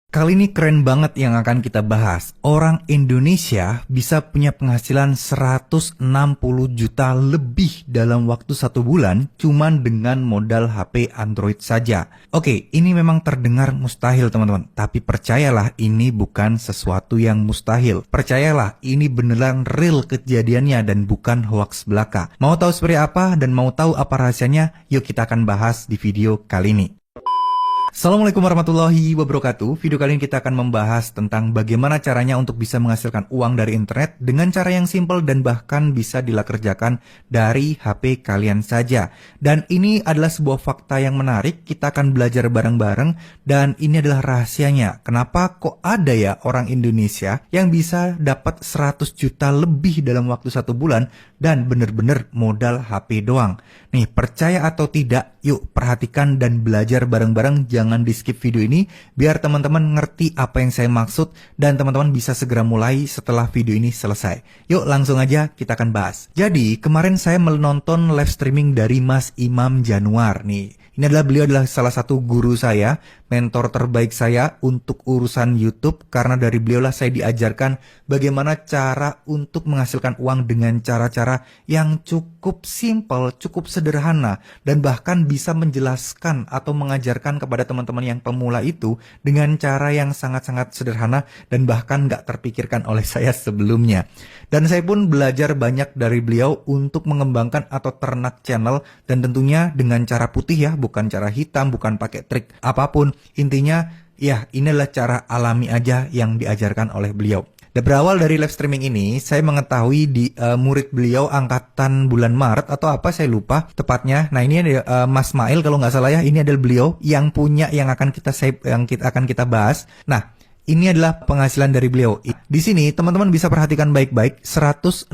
Kali ini keren banget yang akan kita bahas. Orang Indonesia bisa punya penghasilan 160 juta lebih dalam waktu 1 bulan cuman dengan modal HP Android saja. Oke, ini memang terdengar mustahil teman-teman. Tapi percayalah ini bukan sesuatu yang mustahil. Percayalah ini beneran real kejadiannya dan bukan hoax belaka. Mau tahu seperti apa dan mau tahu apa rahasianya? Yuk kita akan bahas di video kali ini. Assalamualaikum warahmatullahi wabarakatuh. Video kali ini kita akan membahas tentang bagaimana caranya untuk bisa menghasilkan uang dari internet dengan cara yang simple dan bahkan bisa dilakerjakan dari HP kalian saja. Dan ini adalah sebuah fakta yang menarik, kita akan belajar bareng-bareng dan ini adalah rahasianya. Kenapa kok ada ya orang Indonesia yang bisa dapat 100 juta lebih dalam waktu 1 bulan dan bener-bener modal HP doang. Nih, percaya atau tidak, yuk perhatikan dan belajar bareng-bareng. Jangan di skip video ini biar teman-teman ngerti apa yang saya maksud dan teman-teman bisa segera mulai setelah video ini selesai. Yuk langsung aja kita akan bahas. Jadi kemarin saya menonton live streaming dari Mas Imam Januar nih. Beliau adalah salah satu guru saya, mentor terbaik saya untuk urusan YouTube, karena dari beliau lah saya diajarkan bagaimana cara untuk menghasilkan uang dengan cara-cara yang cukup simple, cukup sederhana, dan bahkan bisa menjelaskan atau mengajarkan kepada teman-teman yang pemula itu dengan cara yang sangat-sangat sederhana dan bahkan nggak terpikirkan oleh saya sebelumnya. Dan saya pun belajar banyak dari beliau untuk mengembangkan atau ternak channel, dan tentunya dengan cara putih ya, bukan cara hitam, bukan pakai trik apapun. Intinya ya inilah cara alami aja yang diajarkan oleh beliau. Dan berawal dari live streaming ini, saya mengetahui di murid beliau angkatan bulan Maret atau apa saya lupa tepatnya. Nah ini ada Mas Mail kalau nggak salah ya, ini adalah beliau yang punya yang akan kita bahas. Nah, ini adalah penghasilan dari beliau. Di sini teman-teman bisa perhatikan baik-baik, 163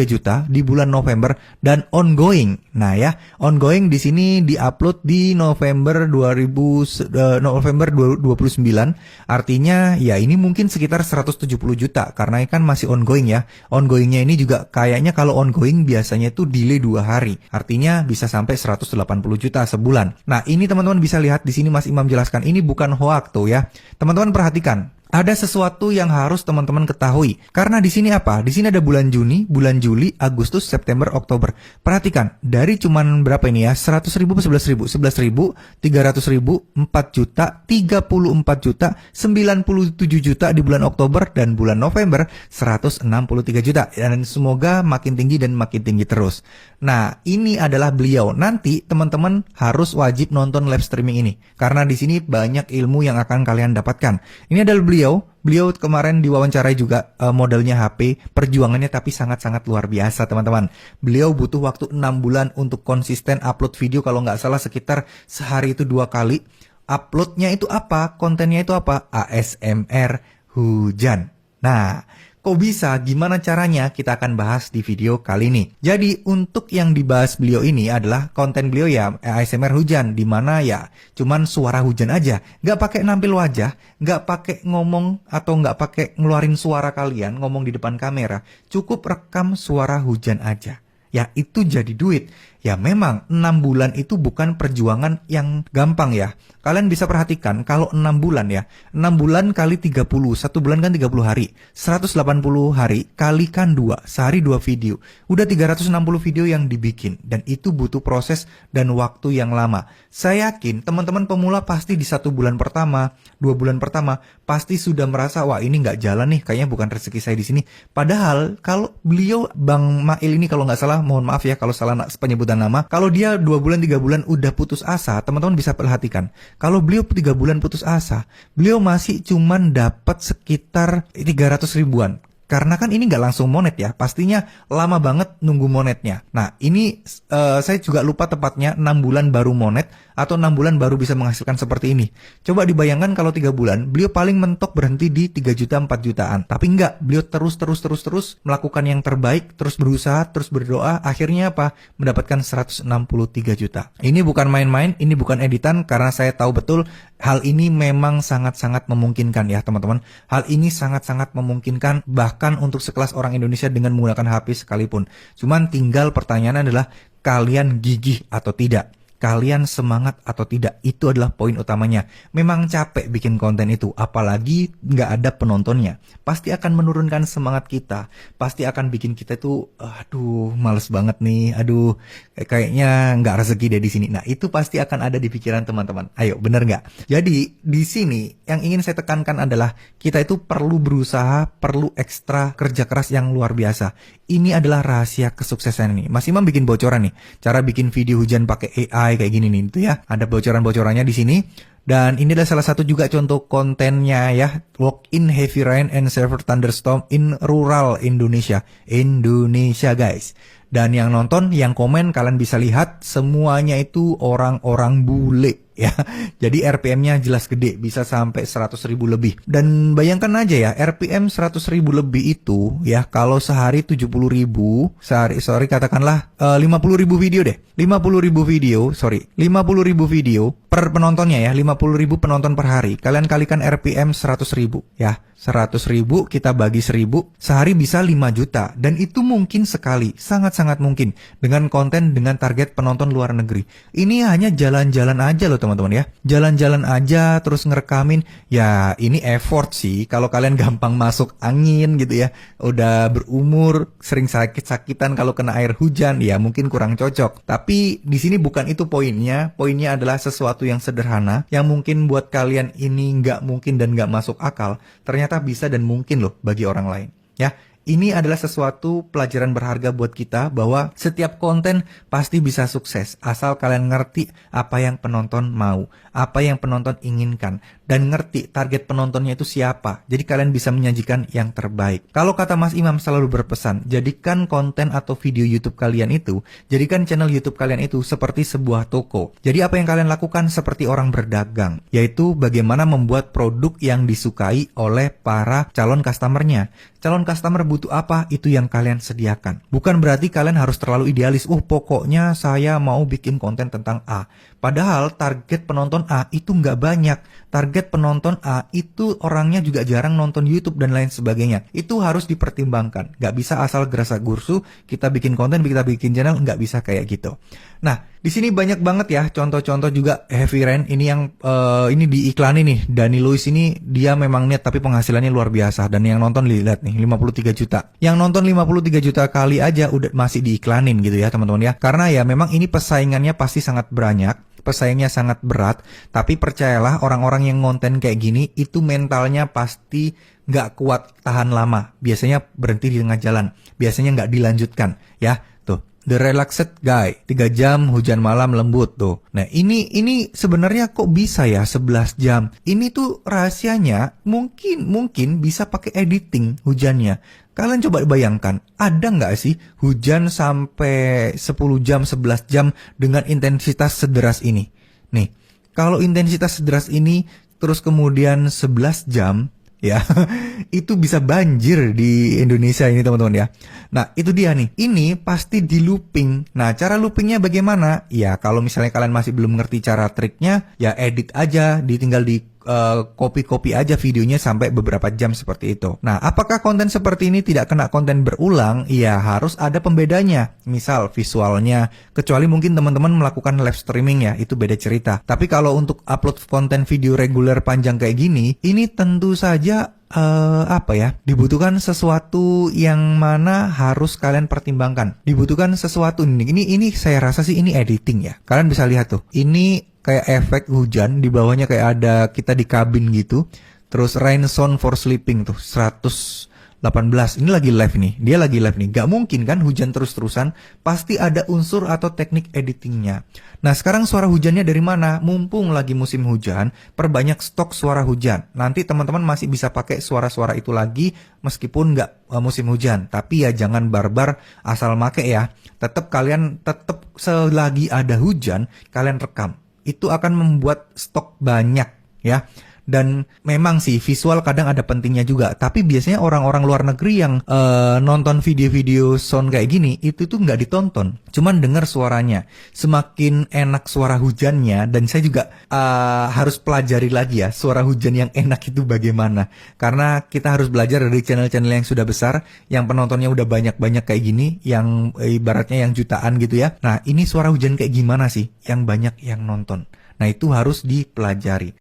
juta di bulan November dan ongoing. Nah ya, ongoing di sini diupload di November 29. Artinya ya ini mungkin sekitar 170 juta karena kan masih ongoing ya. Ongoingnya ini juga kayaknya kalau ongoing biasanya itu delay 2 hari. Artinya bisa sampai 180 juta sebulan. Nah, ini teman-teman bisa lihat di sini Mas Imam jelaskan ini bukan hoax tuh ya. Teman-teman perhatikan. Ada sesuatu yang harus teman-teman ketahui. Karena di sini apa? Di sini ada bulan Juni, bulan Juli, Agustus, September, Oktober. Perhatikan, dari cuman berapa ini ya? 100 ribu, 11 ribu, 11 ribu, 300 ribu, 4 juta, 34 juta, 97 juta di bulan Oktober, dan bulan November 163 juta. Dan semoga makin tinggi dan makin tinggi terus. Nah, ini adalah beliau. Nanti teman-teman harus wajib nonton live streaming ini. Karena di sini banyak ilmu yang akan kalian dapatkan. Ini adalah Beliau kemarin diwawancarai juga modelnya HP, perjuangannya tapi sangat-sangat luar biasa teman-teman. Beliau butuh waktu 6 bulan untuk konsisten upload video, kalau nggak salah sekitar sehari itu 2 kali. Uploadnya itu apa? Kontennya itu apa? ASMR hujan. Nah, kok bisa? Gimana caranya? Kita akan bahas di video kali ini. Jadi untuk yang dibahas beliau ini adalah konten beliau ya ASMR hujan, dimana ya cuman suara hujan aja, nggak pakai nampil wajah, nggak pakai ngomong atau nggak pakai ngeluarin suara kalian ngomong di depan kamera, cukup rekam suara hujan aja. Ya itu jadi duit. Ya memang 6 bulan itu bukan perjuangan yang gampang ya. Kalian bisa perhatikan kalau 6 bulan ya, 6 bulan kali 30, 1 bulan kan 30 hari, 180 hari kalikan 2, sehari 2 video. Udah 360 video yang dibikin, dan itu butuh proses dan waktu yang lama. Saya yakin teman-teman pemula pasti di 1 bulan pertama, 2 bulan pertama, pasti sudah merasa, wah ini nggak jalan nih, kayaknya bukan rezeki saya di sini. Padahal kalau beliau, Bang Mail ini kalau nggak salah, mohon maaf ya kalau salah penyebutan nama. Kalau dia 2 bulan 3 bulan udah putus asa, teman-teman bisa perhatikan. Kalau beliau 3 bulan putus asa, beliau masih cuman dapat sekitar 300 ribuan. Karena kan ini nggak langsung monet ya, pastinya lama banget nunggu monetnya. Nah ini saya juga lupa tepatnya 6 bulan baru monet atau 6 bulan baru bisa menghasilkan seperti ini. Coba dibayangkan kalau 3 bulan, beliau paling mentok berhenti di 3 juta 4 jutaan. Tapi enggak, beliau terus melakukan yang terbaik, terus berusaha, terus berdoa, akhirnya apa? Mendapatkan 163 juta. Ini bukan main-main, ini bukan editan, karena saya tahu betul hal ini memang sangat-sangat memungkinkan ya teman-teman. Hal ini sangat-sangat memungkinkan bahkan untuk sekelas orang Indonesia dengan menggunakan HP sekalipun. Cuman tinggal pertanyaan adalah kalian gigih atau tidak. kalian semangat atau tidak. Itu adalah poin utamanya. Memang capek bikin konten itu, apalagi nggak ada penontonnya. Pasti akan menurunkan semangat kita, pasti akan bikin kita itu, aduh males banget nih, aduh kayaknya nggak rezeki deh di sini. Nah itu pasti akan ada di pikiran teman-teman. Ayo, bener nggak? Jadi di sini yang ingin saya tekankan adalah kita itu perlu berusaha, perlu ekstra kerja keras yang luar biasa. Ini adalah rahasia kesuksesan ini. Mas Imam bikin bocoran nih, cara bikin video hujan pakai AI kayak gini nih, itu ya. Ada bocoran-bocorannya di sini. Dan ini adalah salah satu juga contoh kontennya ya. Walk in heavy rain and severe thunderstorm in rural Indonesia. Indonesia guys. Dan yang nonton, yang komen kalian bisa lihat semuanya itu orang-orang bule ya. Jadi RPM-nya jelas gede, bisa sampai 100.000 lebih. Dan bayangkan aja ya, RPM 100.000 lebih itu ya, kalau sehari 70.000, katakanlah 50.000 video deh. 50.000 video per penontonnya ya, 50.000 penonton per hari. Kalian kalikan RPM 100.000 ya. 100.000 kita bagi 1.000, sehari bisa 5 juta. Dan itu mungkin sekali, sangat-sangat mungkin, dengan konten dengan target penonton luar negeri. Ini hanya jalan-jalan aja loh teman-teman ya. Jalan-jalan aja terus ngerekamin. Ya ini effort sih. Kalau kalian gampang masuk angin gitu ya, udah berumur, sering sakit-sakitan kalau kena air hujan, ya mungkin kurang cocok. Tapi di sini bukan itu poinnya. Poinnya adalah sesuatu yang sederhana, yang mungkin buat kalian ini nggak mungkin dan nggak masuk akal, ternyata bisa dan mungkin loh bagi orang lain ya. Ini adalah sesuatu pelajaran berharga buat kita bahwa setiap konten pasti bisa sukses asal kalian ngerti apa yang penonton mau, apa yang penonton inginkan, dan ngerti target penontonnya itu siapa. Jadi kalian bisa menyajikan yang terbaik. Kalau kata Mas Imam selalu berpesan, jadikan konten atau video YouTube kalian itu, jadikan channel YouTube kalian itu seperti sebuah toko. Jadi apa yang kalian lakukan seperti orang berdagang, yaitu bagaimana membuat produk yang disukai oleh para calon customernya. Calon customer butuh apa, itu yang kalian sediakan. Bukan berarti kalian harus terlalu idealis. Pokoknya saya mau bikin konten tentang A. Padahal target penonton A itu nggak banyak. Target penonton A itu orangnya juga jarang nonton YouTube dan lain sebagainya. Itu harus dipertimbangkan. Nggak bisa asal gerasa gursu, kita bikin konten, kita bikin channel, nggak bisa kayak gitu. Nah, di sini banyak banget ya contoh-contoh juga Heavy Rain. Ini yang ini diiklanin nih. Dani Lewis ini dia memang niat tapi penghasilannya luar biasa. Dan yang nonton lihat nih 53 juta. Yang nonton 53 juta kali aja udah masih diiklanin gitu ya teman-teman ya. Karena ya memang ini persaingannya pasti sangat banyak. Pesaingnya sangat berat, tapi percayalah orang-orang yang ngonten kayak gini itu mentalnya pasti nggak kuat tahan lama. Biasanya berhenti di tengah jalan, biasanya nggak dilanjutkan ya. Tuh, The Relaxed Guy, 3 jam hujan malam lembut tuh. Nah ini sebenarnya kok bisa ya 11 jam. Ini tuh rahasianya mungkin bisa pakai editing hujannya. Kalian coba bayangkan, ada nggak sih hujan sampai 10 jam, 11 jam dengan intensitas sederas ini? Nih, kalau intensitas sederas ini terus kemudian 11 jam, ya, itu bisa banjir di Indonesia ini teman-teman ya. Nah, itu dia nih. Ini pasti di looping. Nah, cara loopingnya bagaimana? Ya, kalau misalnya kalian masih belum ngerti cara triknya, ya edit aja, tinggal di copy aja videonya sampai beberapa jam seperti itu. Nah, apakah konten seperti ini tidak kena konten berulang? Ya, harus ada pembedanya. Misal visualnya, kecuali mungkin teman-teman melakukan live streaming ya, itu beda cerita. Tapi kalau untuk upload konten video reguler panjang kayak gini, ini tentu saja dibutuhkan sesuatu yang mana harus kalian pertimbangkan. Dibutuhkan sesuatu ini saya rasa sih ini editing ya. Kalian bisa lihat tuh. Ini kayak efek hujan, di bawahnya kayak ada kita di kabin gitu. Terus rain sound for sleeping tuh 118. Ini lagi live nih. Dia lagi live nih. Gak mungkin kan hujan terus-terusan. Pasti ada unsur atau teknik editingnya. Nah sekarang suara hujannya dari mana? Mumpung lagi musim hujan, perbanyak stok suara hujan. Nanti teman-teman masih bisa pakai suara-suara itu lagi meskipun nggak musim hujan. Tapi ya jangan barbar asal make ya. Tetap selagi ada hujan, kalian rekam. Itu akan membuat stok banyak ya. Dan memang sih visual kadang ada pentingnya juga, tapi biasanya orang-orang luar negeri yang nonton video-video sound kayak gini itu tuh nggak ditonton, cuman dengar suaranya. Semakin enak suara hujannya, dan saya juga harus pelajari lagi ya suara hujan yang enak itu bagaimana, karena kita harus belajar dari channel-channel yang sudah besar, yang penontonnya udah banyak-banyak kayak gini, yang ibaratnya yang jutaan gitu ya. Nah, ini suara hujan kayak gimana sih yang banyak yang nonton. Nah, itu harus dipelajari.